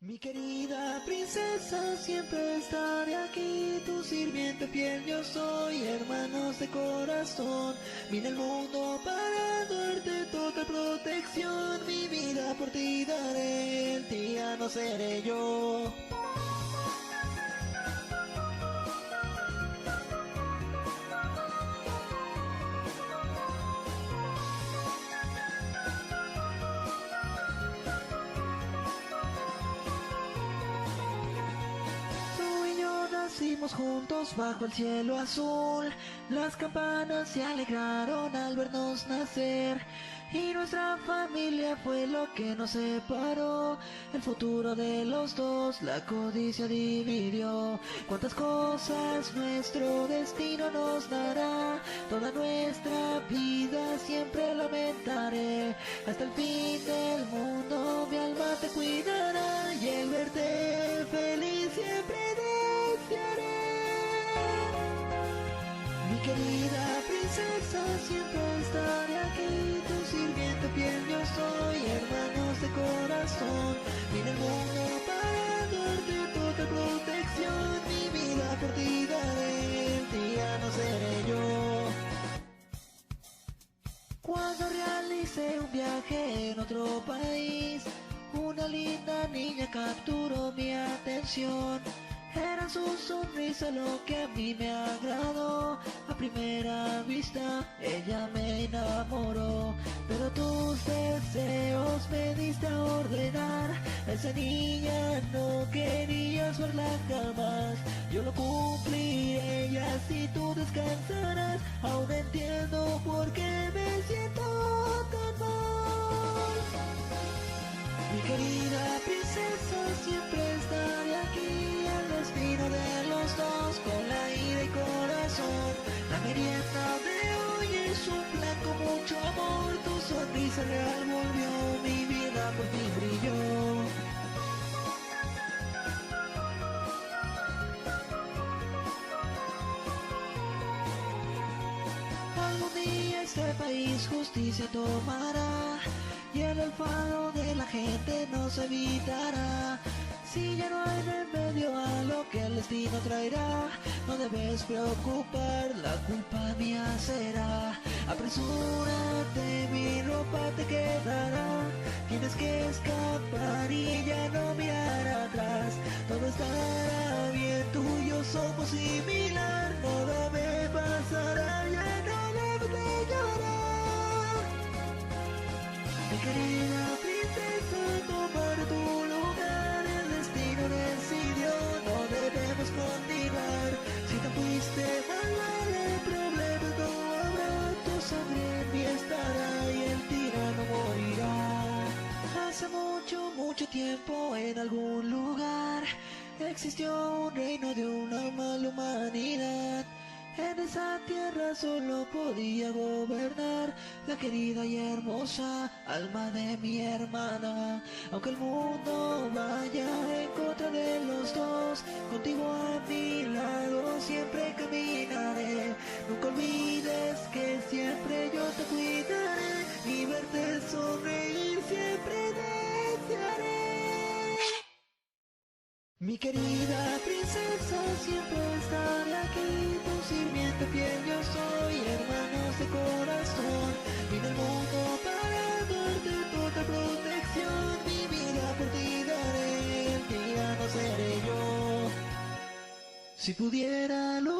Mi querida princesa, siempre estaré aquí, tu sirviente fiel yo soy, hermanos de corazón. Vine al mundo para darte toda protección, mi vida por ti daré, el tirano seré yo. Tú y yo nacimos juntos bajo el cielo azul. Las campanas se alegraron al vernos nacer. Y nuestra familia fue lo que nos separó. El futuro de los dos la codicia dividió. Cuántas cosas nuestro destino nos dará. Toda nuestra vida siempre lamentaré. Hasta el fin del mundo mi alma te cuidará. Y el verte feliz siempre desearé. Mi querida princesa, siempre estaré aquí, tu sirviente fiel yo soy, hermanos de corazón. Vine al mundo para darte toda protección, mi vida por ti daré, el tirano seré yo. Cuando realicé un viaje en otro país, una linda niña capturó mi atención. Era su sonrisa lo que a mí me agradó. A primera vista ella me enamoró. Pero tus deseos me diste a ordenar. Esa niña no querías verla jamás. Yo lo cumpliré y así tú descansarás. Aún entiendo por qué me siento tan mal. Mi querida princesa, siempre estaré aquí, el destino de los dos, con la ira y corazón. La merienda de hoy es un plan con mucho amor, tu sonrisa real volvió, mi vida por ti brilló. Algún día este país justicia tomará y el enfado de la gente nos evitará. Si ya no hay remedio a lo que el destino traerá, no debes preocupar, la culpa mía será. Apresúrate, mi ropa te quedará. Tienes que escapar y ya no mirar atrás. Todo estará bien, tú y yo somos similar. Nada me pasará, ya no debes de llorar. Mi querida princesa, tomar tu lugar, el destino decidió, no debemos continuar. Si te fuiste mal, vale, problemas no habrá, tu sangre en mí estará y el tirano morirá. Hace mucho, mucho tiempo en algún lugar existió un reino de una mala humanidad. En esa tierra solo podía gobernar la querida y hermosa alma de mi hermana. Aunque el mundo vaya en contra de los dos, contigo a mi lado siempre caminaré. Nunca olvides que siempre yo te cuidaré y verte sonreír siempre desearé. Mi querida princesa, siempre estaré aquí, tu sirviente fiel yo soy, hermanos de corazón. Vine al mundo para darte toda protección, mi vida por ti daré, el tirano seré yo. Si pudiera lo